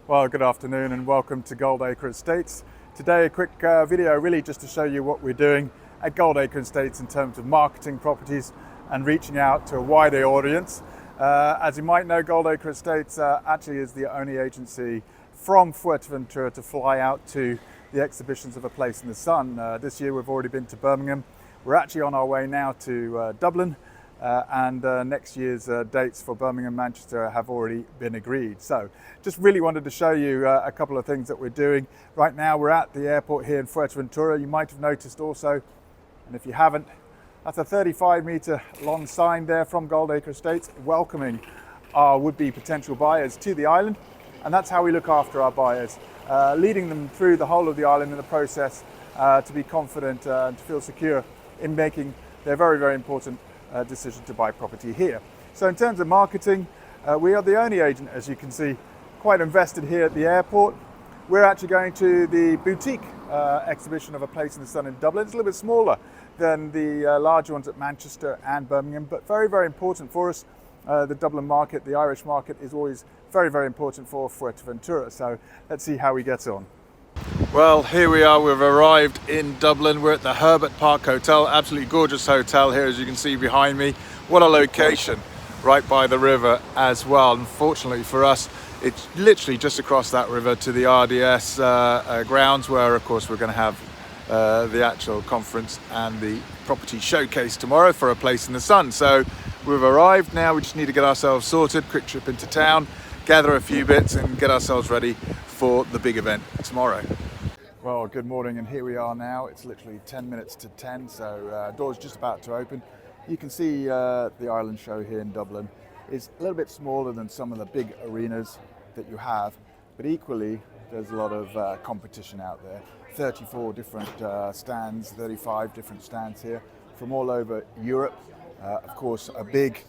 Well, good afternoon and welcome to GoldAcre Estates. Today a quick video really just to show you what we're doing at GoldAcre Estates in terms of marketing properties and reaching out to a wider audience. As you might know, GoldAcre Estates actually is the only agency from Fuerteventura to fly out to the exhibitions of A Place in the Sun. This year we've already been to Birmingham. We're actually on our way now to Dublin. And next year's dates for Birmingham and Manchester have already been agreed. So just really wanted to show you a couple of things that we're doing. Right now we're at the airport here in Fuerteventura. You might have noticed also, and if you haven't, that's a 35-metre long sign there from GoldAcre Estates welcoming our would-be potential buyers to the island. And that's how we look after our buyers, leading them through the whole of the island in the process to be confident and to feel secure in making their very, very important decision to buy property here. So in terms of marketing, we are the only agent, as you can see, quite invested here at the airport. We're actually going to the boutique exhibition of A Place in the Sun in Dublin. It's a little bit smaller than the larger ones at Manchester and Birmingham, but very, very important for us. The Dublin market, the Irish market, is always very, very important for Fuerteventura. So let's see how we get on. Well, here we are, we've arrived in Dublin. We're at the Herbert Park Hotel, absolutely gorgeous hotel here, as you can see behind me. What a location, right by the river as well. Unfortunately for us, it's literally just across that river to the RDS grounds, where of course we're going to have the actual conference and the property showcase tomorrow for A Place in the Sun. So we've arrived now, we just need to get ourselves sorted, quick trip into town, gather a few bits and get ourselves ready for the big event tomorrow. Well, good morning, and here we are now. It's literally 10 minutes to 10, so door's just about to open. You can see the Ireland show here in Dublin is a little bit smaller than some of the big arenas that you have, but equally there's a lot of competition out there. 34 different stands, 35 different stands here from all over Europe. Of course, a big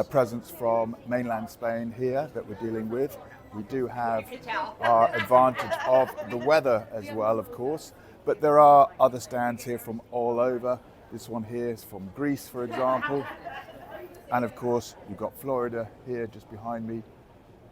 presence from mainland Spain here that we're dealing with. We do have our advantage of the weather as well, of course, but there are other stands here from all over. This one here is from Greece, for example, and of course you've got Florida here just behind me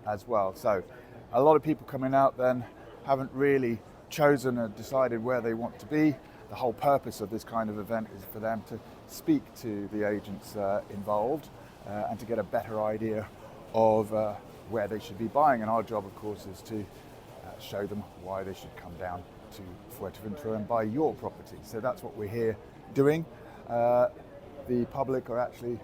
as well. So a lot of people coming out then haven't really chosen or decided where they want to be. The whole purpose of this kind of event is for them to speak to the agents involved and to get a better idea of where they should be buying, and our job of course is to show them why they should come down to Fuerteventura and buy your property. So that's what we're here doing. The public are actually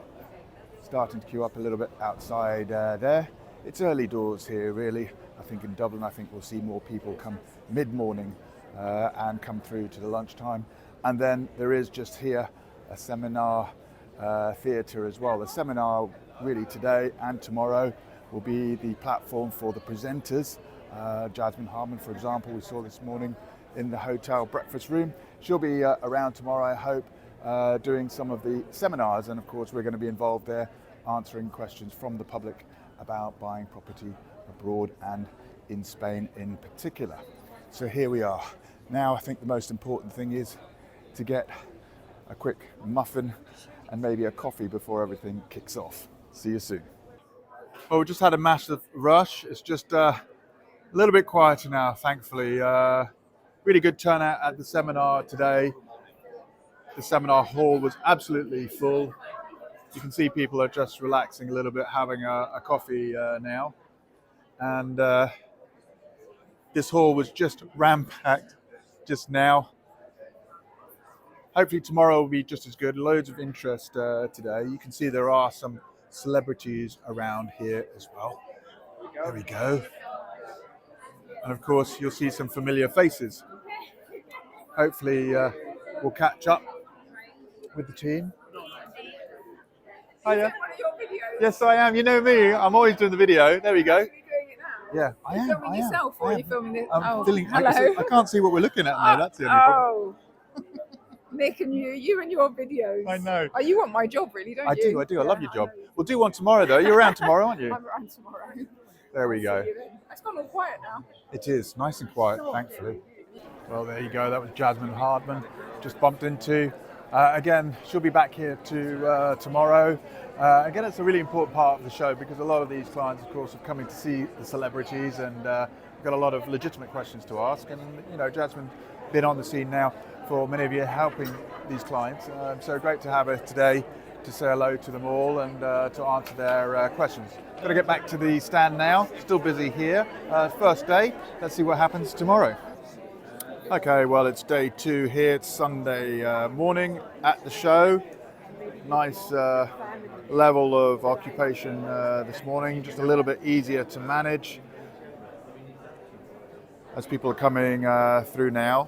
starting to queue up a little bit outside there. It's early doors here really. I think in Dublin we'll see more people come mid-morning and come through to the lunchtime, and then there is just here a seminar theatre as well. The seminar really today and tomorrow will be the platform for the presenters. Jasmine Harman, for example, we saw this morning in the hotel breakfast room. She'll be around tomorrow, I hope, doing some of the seminars, and of course we're going to be involved there answering questions from the public about buying property abroad and in Spain in particular. So here we are. Now I think the most important thing is to get a quick muffin and maybe a coffee before everything kicks off. See you soon. Well, we just had a massive rush. It's just a little bit quieter now, thankfully. Really good turnout at the seminar today. The seminar hall was absolutely full. You can see people are just relaxing a little bit, having a coffee now. And this hall was just ram-packed just now. Hopefully tomorrow will be just as good. Loads of interest today. You can see there are some celebrities around here as well. There we go. And of course you'll see some familiar faces. Hopefully we'll catch up with the team. Hiya. Yes, I am. You know me. I'm always doing the video. There we go. Yeah, I am. Filming yourself, or are you filming it? Hello. I can't see what we're looking at now. That's the only problem. Nick and you and your videos. I know. Oh, you want my job, really, don't you? I do. I love your job. We'll do one tomorrow, though. You're around tomorrow, aren't you? I'm around tomorrow. There we go. It's gone all quiet now. It is nice and quiet, thankfully. Well, there you go. That was Jasmine Harman. Just bumped into. Again, she'll be back here tomorrow. Again, it's a really important part of the show because a lot of these clients, of course, are coming to see the celebrities and got a lot of legitimate questions to ask. And you know, Jasmine's been on the scene now for many of you, helping these clients. So great to have her today to say hello to them all and to answer their questions. Got to get back to the stand now. Still busy here. First day. Let's see what happens tomorrow. Okay, well, it's day 2 here. It's Sunday morning at the show. Nice level of occupation this morning, just a little bit easier to manage as people are coming through now.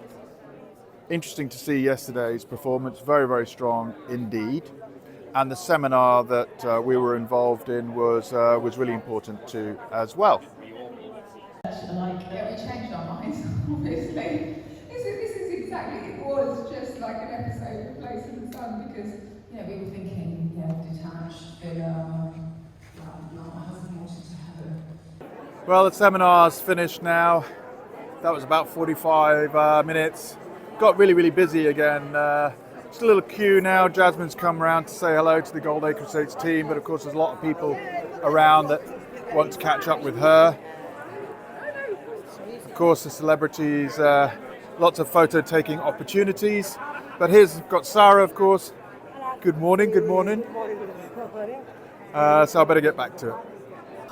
Interesting to see yesterday's performance, very, very strong indeed. And the seminar that we were involved in was really important too as well. Yeah, we changed our minds, obviously. This is exactly, it was just like an episode of Place in the Sun because, you know, we were thinking, detached, villa, my husband wanted to have a... Well, the seminar's finished now. That was about 45 minutes. Got really, really busy again. Just a little queue now. Jasmine's come around to say hello to the GoldAcre Estates team, but of course there's a lot of people around that want to catch up with her. Of course, the celebrities, lots of photo taking opportunities. But here's got Sarah, of course. Good morning, good morning. So I better get back to it.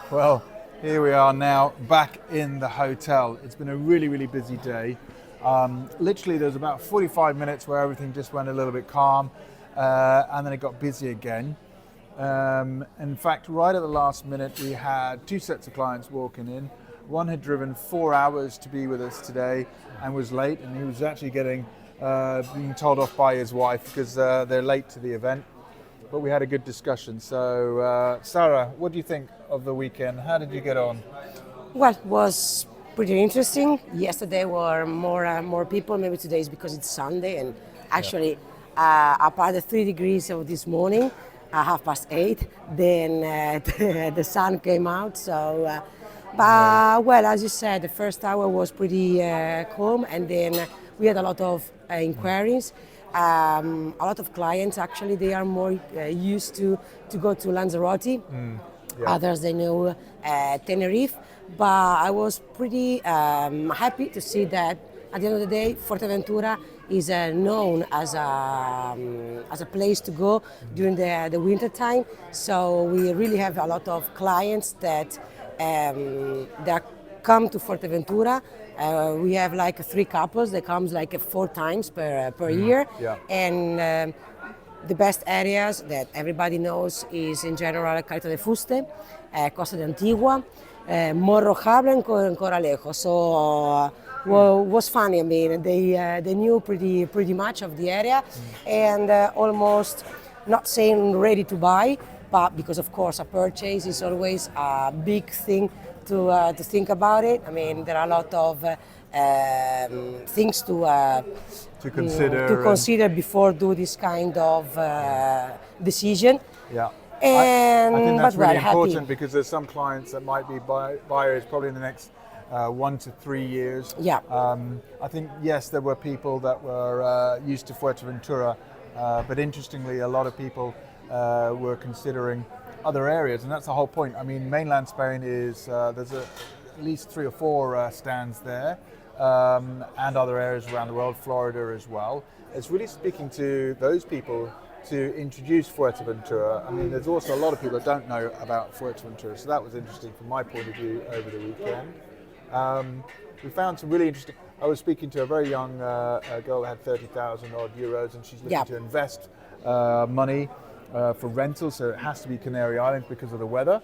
Well, here we are now back in the hotel. It's been a really, really busy day. Literally there's about 45 minutes where everything just went a little bit calm and then it got busy again. In fact, right at the last minute we had 2 sets of clients walking in. One had driven 4 hours to be with us today and was late, and he was actually being told off by his wife because they're late to the event. But we had a good discussion. So Sarah, what do you think of the weekend? How did you get on? Well, it was pretty interesting. Yesterday were more people. Maybe today is because it's Sunday, and actually apart the 3 degrees of this morning, 8:30, then the sun came out. So, but well, as you said, the first hour was pretty calm, and then we had a lot of inquiries. A lot of clients actually, they are more used to go to Lanzarote. Others they know Tenerife. But I was pretty happy to see that at the end of the day, Fuerteventura is known as a place to go during the winter time. So we really have a lot of clients that come to Fuerteventura. We have like 3 couples that comes like 4 times per year. Yeah. And the best areas that everybody knows is in general Caleta de Fuste, Costa de Antigua, Morro Habla and Coralejo. So was funny. I mean, they knew pretty much of the area, and almost not saying ready to buy, but because of course a purchase is always a big thing to think about it. I mean, there are a lot of things to consider before do this kind of decision. Yeah. And I think that's really important happy. because there's some clients that might be buyers probably in the next 1 to 3 years. Yeah. I think, yes, there were people that were used to Fuerteventura, but interestingly, a lot of people were considering other areas, and that's the whole point. I mean, mainland Spain is, there's at least 3 or 4 stands there, and other areas around the world, Florida as well. It's really speaking to those people to introduce Fuerteventura. I mean, there's also a lot of people that don't know about Fuerteventura, so that was interesting from my point of view over the weekend. We found some really interesting, I was speaking to a very young girl that had 30,000 odd euros, and she's looking to invest money for rental, so it has to be Canary Islands because of the weather.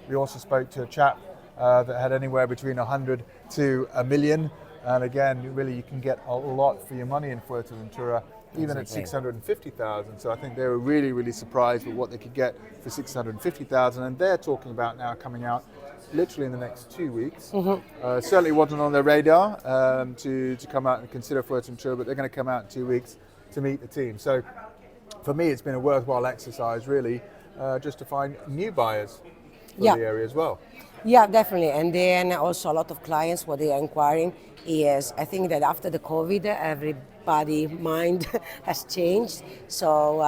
We also spoke to a chap that had anywhere between 100 to a million, and again, really you can get a lot for your money in Fuerteventura, even at 650,000. So I think they were really, really surprised with what they could get for 650,000, and they're talking about now coming out literally in the next 2 weeks. Certainly wasn't on their radar to come out and consider Fuerteventura, but they're going to come out in 2 weeks to meet the team. So for me, it's been a worthwhile exercise, really, just to find new buyers for the area as well. Yeah, definitely. And then also a lot of clients, what they are inquiring is, I think that after the COVID, everybody everybody mind has changed. So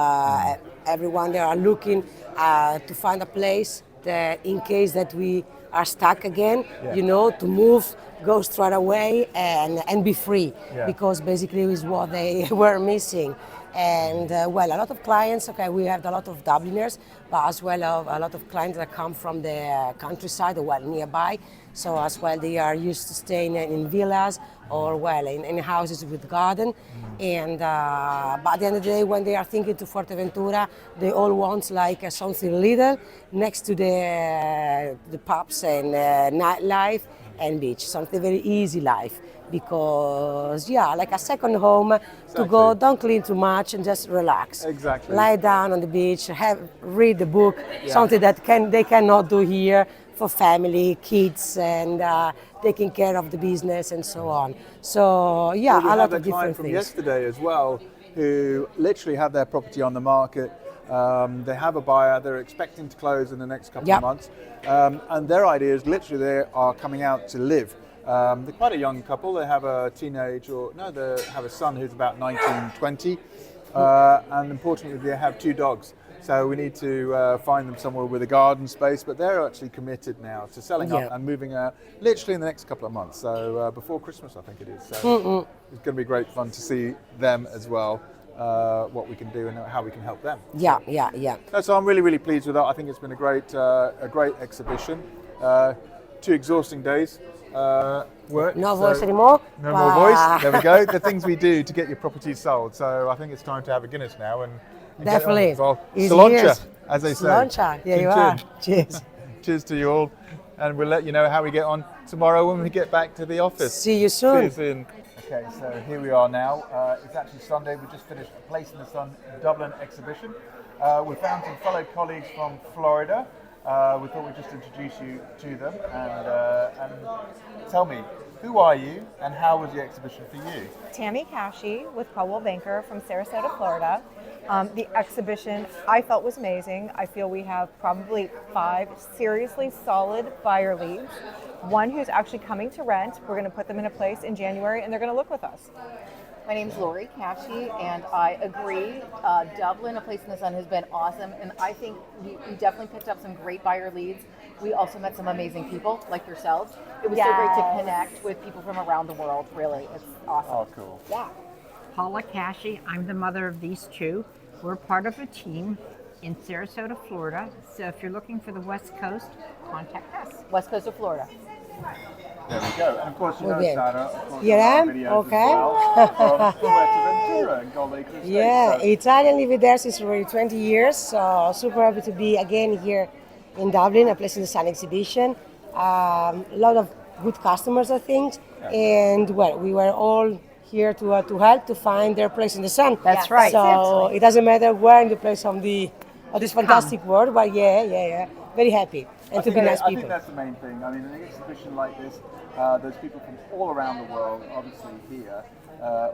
everyone they are looking to find a place that in case that we are stuck again, to move, go straight away and be free, because basically is what they were missing. And a lot of clients, we have a lot of Dubliners, but as well a lot of clients that come from the countryside or nearby. So as well they are used to staying in villas or in houses with garden. And but at the end of the day, when they are thinking to Fuerteventura, they all want like something little next to the pubs and nightlife and beach, something very easy life. Because like a second home to go, don't clean too much and just relax. Exactly. Lie down on the beach, read the book, something that they cannot do here for family, kids, and taking care of the business and so on. So We a had lot a of client different from things. yesterday as well, who literally have their property on the market. They have a buyer. They're expecting to close in the next couple of months, and their idea is literally they are coming out to live. They're quite a young couple. They have a teenage, they have a son who's about 19, 20, and importantly, they have 2 dogs. So we need to find them somewhere with a garden space, but they're actually committed now to selling up and moving out literally in the next couple of months. So before Christmas, I think it is. So it's going to be great fun to see them as well, what we can do and how we can help them. Yeah. So I'm really, really pleased with that. I think it's been a great exhibition. 2 exhausting days. Work. No voice anymore? No more voice. There we go. The things we do to get your property sold. So I think it's time to have a Guinness now and Definitely. get on. Easy Cilantro, years. as they say. Cilantro. Here you are. Cheers. Cheers to you all. And we'll let you know how we get on tomorrow when we get back to the office. See you soon. See you soon. Okay, so here we are now. It's actually Sunday. We just finished a Place in the Sun Dublin exhibition. We found some fellow colleagues from Florida. We thought we'd just introduce you to them and tell me, who are you and how was the exhibition for you? Tammy Cashy with Coldwell Banker from Sarasota, Florida. The exhibition I felt was amazing. I feel we have probably 5 seriously solid buyer leads. One who's actually coming to rent. We're going to put them in a place in January and they're going to look with us. My name's Lori Cashy, and I agree. Dublin, A Place in the Sun, has been awesome, and I think we definitely picked up some great buyer leads. We also met some amazing people like yourselves. It was so great to connect with people from around the world, really. It's awesome. Oh, cool. Yeah. Paula Cashy, I'm the mother of these 2. We're part of a team in Sarasota, Florida. So if you're looking for the West Coast, contact us. West Coast of Florida. There we go. And of course, you know bien. Sarah, of course, Here I am. videos Okay. as well, from Fuerteventura and GoldAcre Estates. Yeah, So- Italian living there since already 20 years. So super happy to be again here in Dublin, A Place in the Sun exhibition. A lot of good customers, I think. And we were all here to help to find their place in the sun. That's right. So it doesn't matter where in the place of this fantastic world, but very happy and to be nice I think people. that's the main thing. I mean, an exhibition like this, there's people from all around the world, obviously here,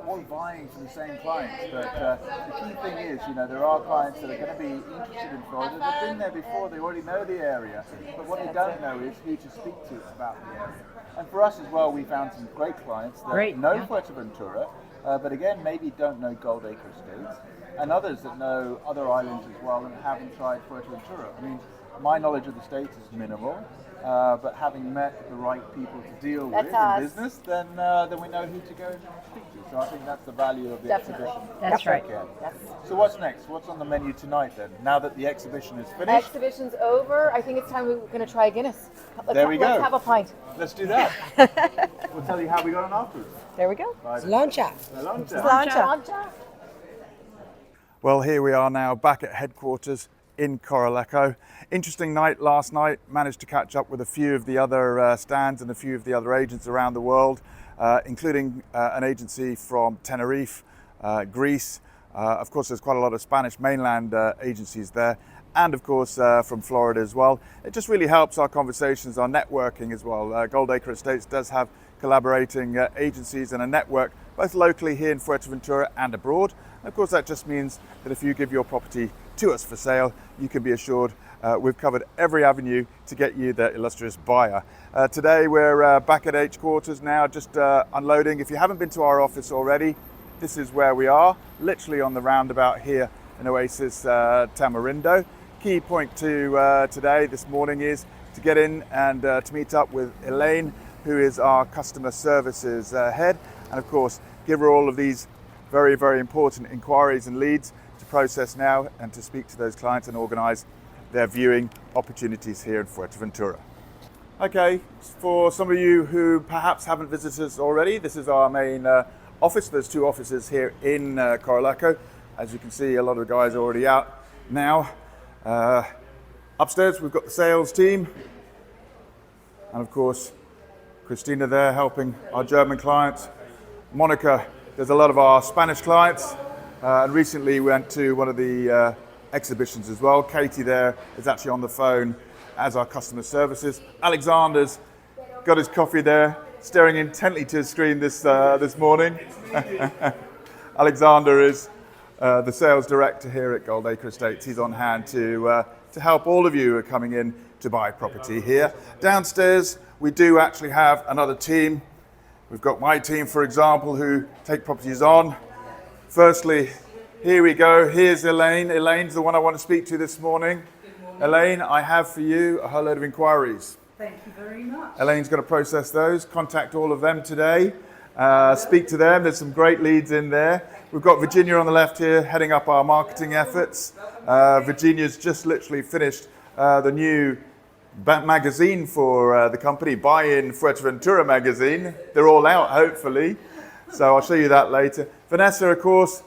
all vying for the same clients. But the key thing is, there are clients that are going to be interested in Florida. They've been there before. They already know the area. But what they don't know is who to speak to about the area. And for us as well, we found some great clients that know Fuerteventura, but again, maybe don't know GoldAcre Estates, and others that know other islands as well and haven't tried Fuerteventura. I mean, my knowledge of the States is minimal, but having met the right people to deal with in business, then we know who to go and speak to. So I think that's the value of the exhibition. That's right. Yes. So what's next? What's on the menu tonight then? Now that the exhibition is finished? Exhibition's over. I think it's time we're going to try a Guinness. There Let's have a pint. Let's do that. We'll tell you how we got on afterwards. There we go. Cilantro. Cilantro. Well, here we are now back at headquarters in Coralejo. Interesting night last night. Managed to catch up with a few of the other stands and a few of the other agents around the world, including an agency from Tenerife, Greece. Of course, there's quite a lot of Spanish mainland agencies there, and of course from Florida as well. It just really helps our conversations, our networking as well. GoldAcre Estates does have collaborating agencies and a network both locally here in Fuerteventura and abroad. And of course, that just means that if you give your property to us for sale, you can be assured we've covered every avenue to get you the illustrious buyer. Today we're back at headquarters now, just unloading. If you haven't been to our office already, this is where we are, literally on the roundabout here in Oasis Tamarindo. Key point to today, this morning, is to get in and to meet up with Elaine, who is our customer services head, and of course give her all of these very, very important inquiries and leads to process now and to speak to those clients and organise their viewing opportunities here in Fuerteventura. Okay, for some of you who perhaps haven't visited us already, this is our main office. There's two offices here in Corralejo. As you can see, a lot of the guys are already out now. Upstairs we've got the sales team, and of course Christina there helping our German clients. Monica, there's a lot of our Spanish clients, and recently we went to one of the exhibitions as well. Katie there is actually on the phone as our customer services. Alexander's got his coffee there, staring intently to his screen this morning. Alexander is the sales director here at GoldAcre Estates. He's on hand to help all of you who are coming in to buy property here. Downstairs, we do actually have another team. We've got my team, for example, who take properties on. Firstly, here we go. Here's Elaine. Elaine's the one I want to speak to this morning. Elaine, I have for you a whole load of inquiries. Thank you very much. Elaine's going to process those, contact all of them today, speak to them. There's some great leads in there. We've got Virginia on the left here, heading up our marketing efforts. Virginia's just literally finished the new magazine for the company, Buy in Fuerteventura magazine. They're all out, hopefully. So I'll show you that later. Vanessa, of course,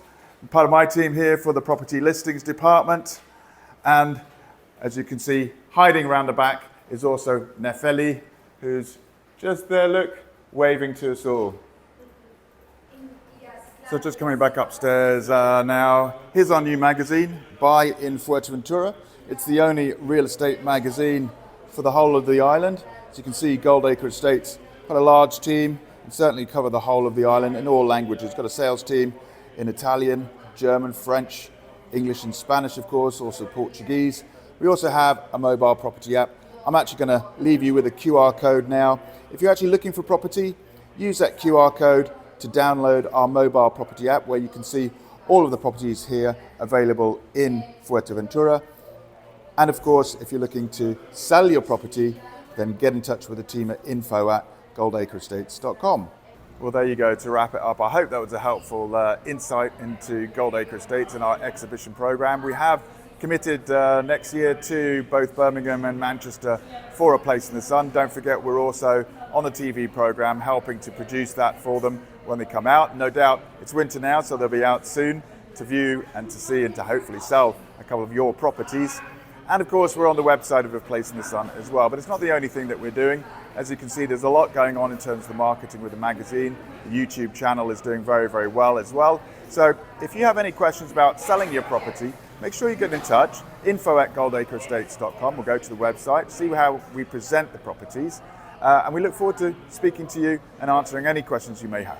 part of my team here for the property listings department. And as you can see, hiding around the back is also Nefeli, who's just there, look, waving to us all. So just coming back upstairs now. Here's our new magazine, Buy in Fuerteventura. It's the only real estate magazine for the whole of the island. As you can see, GoldAcre Estates got a large team and certainly cover the whole of the island in all languages. Got a sales team in Italian, German, French, English and Spanish, of course, also Portuguese. We also have a mobile property app. I'm actually going to leave you with a QR code now. If you're actually looking for property, use that QR code to download our mobile property app, where you can see all of the properties here available in Fuerteventura. And of course, if you're looking to sell your property, then get in touch with the team at info@goldacreestates.com. Well, there you go, to wrap it up. I hope that was a helpful insight into GoldAcre Estates and our exhibition program. We have committed next year to both Birmingham and Manchester for A Place in the Sun. Don't forget, we're also on the TV program helping to produce that for them when they come out. No doubt it's winter now, so they'll be out soon to view and to see and to hopefully sell a couple of your properties. And of course, we're on the website of A Place in the Sun as well. But it's not the only thing that we're doing. As you can see, there's a lot going on in terms of the marketing with the magazine. The YouTube channel is doing very, very well as well. So if you have any questions about selling your property, make sure you get in touch. info@goldacreestates.com. We'll go to the website, see how we present the properties. And we look forward to speaking to you and answering any questions you may have.